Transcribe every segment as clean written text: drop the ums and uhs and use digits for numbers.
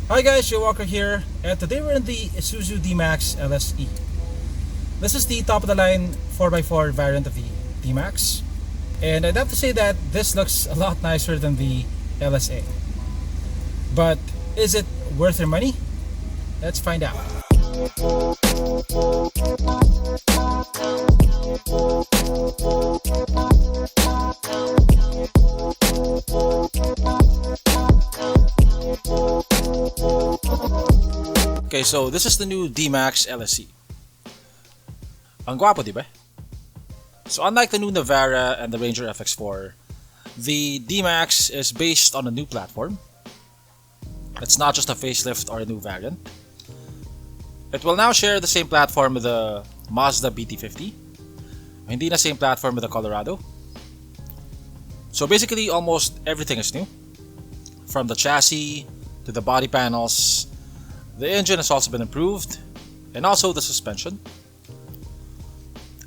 Hi guys, Joe Walker here, and today we're in the Isuzu DMAX LS E. This is the top of the line 4x4 variant of the DMAX, and I'd have to say that this looks a lot nicer than the LSA. But is it worth your money? Let's find out. Okay, so this is the new DMAX LS E. Ang gwapo, di ba? So unlike the new Navara and the Ranger FX4, the DMAX is based on a new platform. It's not just a facelift or a new variant. It will now share the same platform with the Mazda BT50. Hindi na same platform with the Colorado. So basically almost everything is new. From the chassis to the body panels. The engine has also been improved, and also the suspension.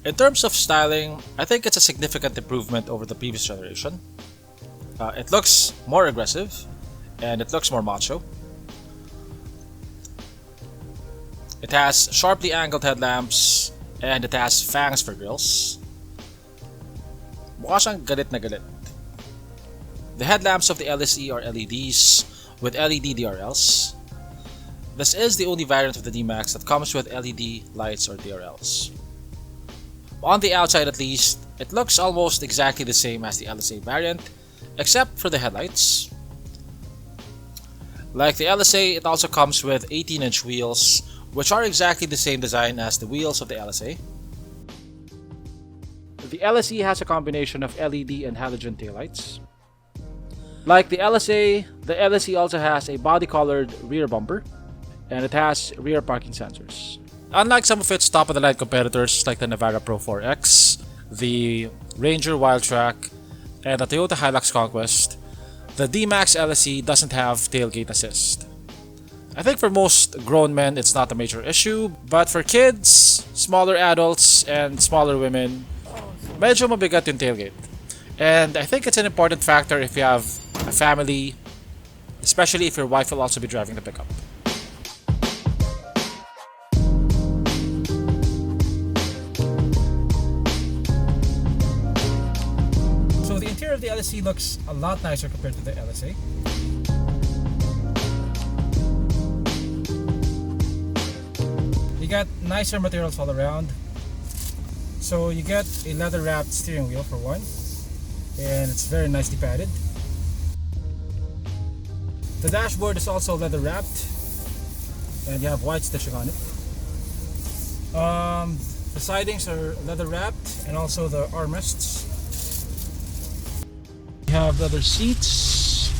In terms of styling, I think it's a significant improvement over the previous generation. It looks more aggressive, and it looks more macho. It has sharply angled headlamps, and it has fangs for grills. Mukha siyang galit na galit. The headlamps of the LSE are LEDs with LED DRLs. This is the only variant of the DMAX that comes with LED lights or DRLs. On the outside at least, it looks almost exactly the same as the LSA variant, except for the headlights. Like the LSA, it also comes with 18-inch wheels, which are exactly the same design as the wheels of the LSA. The LSE has a combination of LED and halogen taillights. Like the LSA, the LSE also has a body-colored rear bumper, and it has rear parking sensors. Unlike some of its top-of-the-line competitors like the Navara Pro 4X, the Ranger Wildtrak, and the Toyota Hilux Conquest, the DMAX LSE doesn't have tailgate assist. I think for most grown men it's not a major issue, but for kids, smaller adults, and smaller women, medyo mabigat yung tailgate. And I think it's an important factor if you have a family, especially if your wife will also be driving the pickup. So the interior of the LSE looks a lot nicer compared to the LSA. You got nicer materials all around. So you get a leather wrapped steering wheel for one, and it's very nicely padded. The dashboard is also leather wrapped, and you have white stitching on it. The sidings are leather wrapped, and also the armrests. You have leather seats,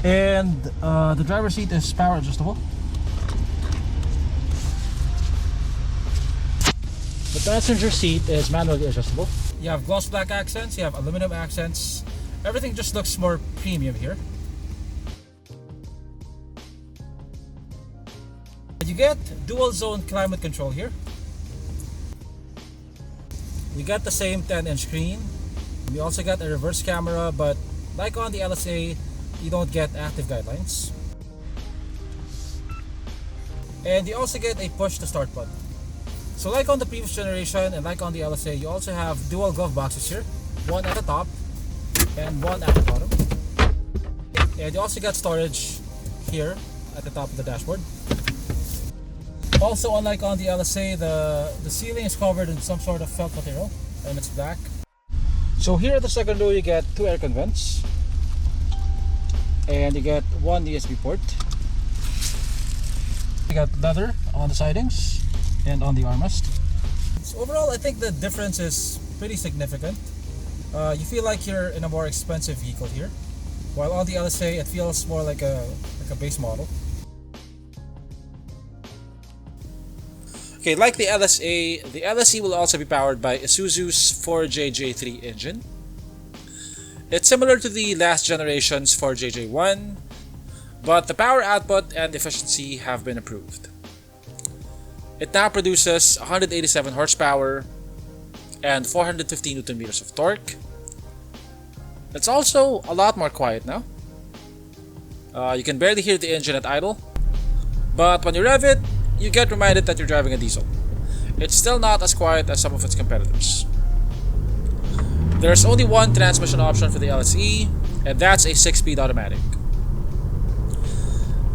and the driver's seat is power adjustable. The passenger seat is manually adjustable. You have gloss black accents, you have aluminum accents. Everything just looks more premium here. You get dual zone climate control here. You get the same 10-inch screen. You also get a reverse camera, but like on the LSA, you don't get active guidelines. And you also get a push to start button. So like on the previous generation and like on the LSA, you also have dual glove boxes here. One at the top and one at the bottom. And you also get storage here at the top of the dashboard. Also, unlike on the LSA, the ceiling is covered in some sort of felt material, and it's black. So here at the second row you get two aircon vents, and you get one USB port. You got leather on the sidings and on the armrest. So overall, I think the difference is pretty significant. You feel like you're in a more expensive vehicle here, while on the LSA it feels more like a base model. Okay, like the LSE will also be powered by Isuzu's 4JJ3 engine. It's similar to the last generation's 4JJ1, but the power output and efficiency have been improved. It now produces 187 horsepower and 450 Newton meters of torque. It's also a lot more quiet now. You can barely hear the engine at idle, but when you rev it, you get reminded that you're driving a diesel. It's still not as quiet as some of its competitors. There's only one transmission option for the LSE, and that's a 6-speed automatic.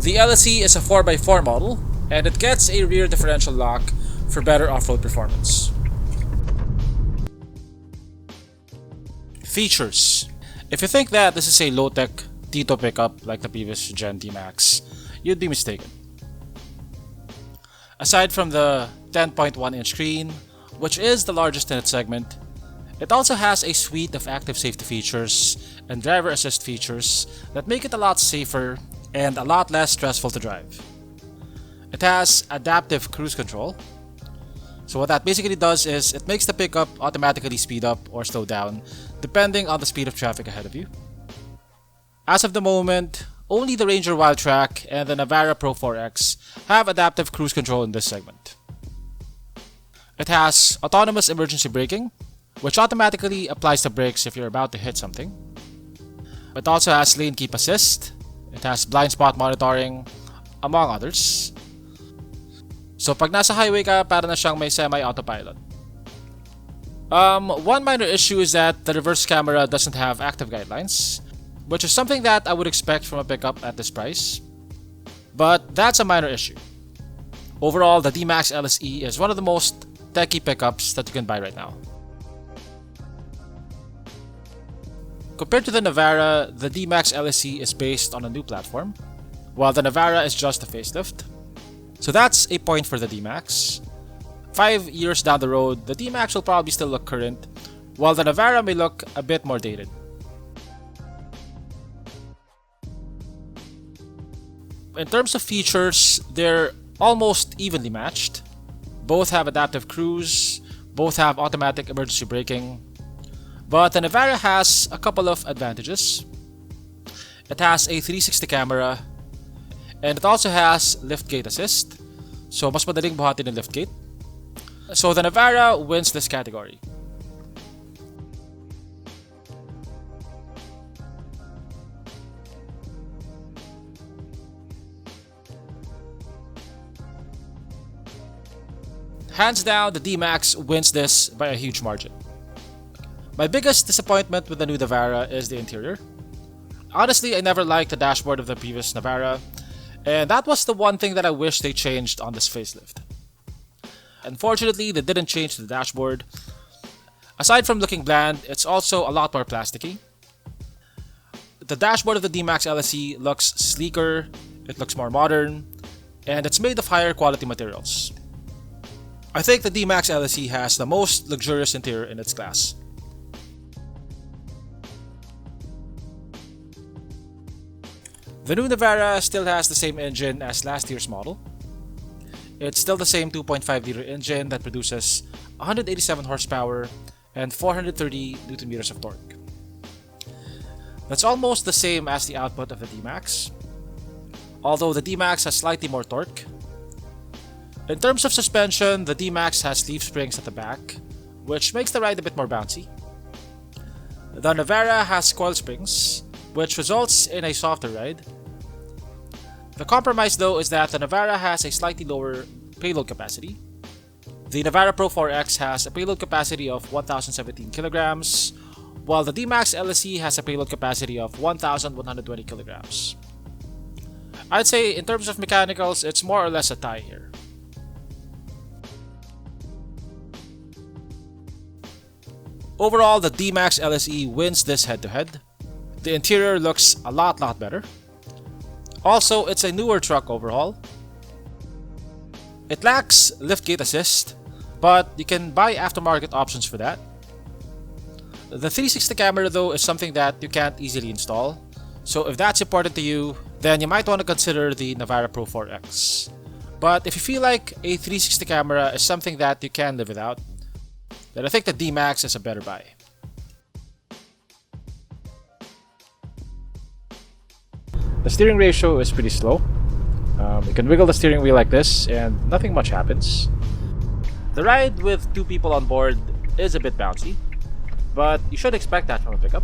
The LSE is a 4x4 model, and it gets a rear differential lock for better off-road performance. Features. If you think that this is a low-tech Tito pickup like the previous gen DMAX, you'd be mistaken. Aside from the 10.1-inch screen, which is the largest in its segment, it also has a suite of active safety features and driver assist features that make it a lot safer and a lot less stressful to drive. It has adaptive cruise control. So what that basically does is it makes the pickup automatically speed up or slow down depending on the speed of traffic ahead of you. As of the moment, only the Ranger Wildtrak and the Navara Pro 4X have adaptive cruise control in this segment. It has autonomous emergency braking, which automatically applies the brakes if you're about to hit something. It also has lane keep assist, it has blind spot monitoring, among others. So pag nasa highway ka, para na siyang may semi-autopilot. One minor issue is that the reverse camera doesn't have active guidelines, which is something that I would expect from a pickup at this price. But that's a minor issue. Overall, the DMAX LSE is one of the most techy pickups that you can buy right now. Compared to the Navara, the DMAX LSE is based on a new platform, while the Navara is just a facelift. So that's a point for the DMAX. 5 years down the road, the DMAX will probably still look current, while the Navara may look a bit more dated. In terms of features, they're almost evenly matched. Both have adaptive cruise, both have automatic emergency braking, but the Navara has a couple of advantages. It has a 360 camera, and it also has liftgate assist, so mas madaling buhatin ng liftgate. So the Navara wins this category. Hands down, the DMAX wins this by a huge margin. My biggest disappointment with the new Navara is the interior. Honestly, I never liked the dashboard of the previous Navara, and that was the one thing that I wish they changed on this facelift. Unfortunately, they didn't change the dashboard. Aside from looking bland, it's also a lot more plasticky. The dashboard of the DMAX LSE looks sleeker, it looks more modern, and it's made of higher quality materials. I think the DMAX LSE has the most luxurious interior in its class. The new Navara still has the same engine as last year's model. It's still the same 2.5-liter engine that produces 187 horsepower and 430 Nm of torque. That's almost the same as the output of the DMAX, although the DMAX has slightly more torque. In terms of suspension, the DMAX has leaf springs at the back, which makes the ride a bit more bouncy. The Navara has coil springs, which results in a softer ride. The compromise though is that the Navara has a slightly lower payload capacity. The Navara Pro 4X has a payload capacity of 1,017 kilograms, while the DMAX LSE has a payload capacity of 1,120 kilograms. I'd say in terms of mechanicals, it's more or less a tie here. Overall, the DMAX LSE wins this head-to-head. The interior looks a lot better. Also, it's a newer truck overall. It lacks liftgate assist, but you can buy aftermarket options for that. The 360 camera though is something that you can't easily install, so if that's important to you, then you might want to consider the Navara Pro 4X. But if you feel like a 360 camera is something that you can live without, then I think the DMAX is a better buy. The steering ratio is pretty slow. You can wiggle the steering wheel like this and nothing much happens. The ride with two people on board is a bit bouncy, but you should expect that from a pickup.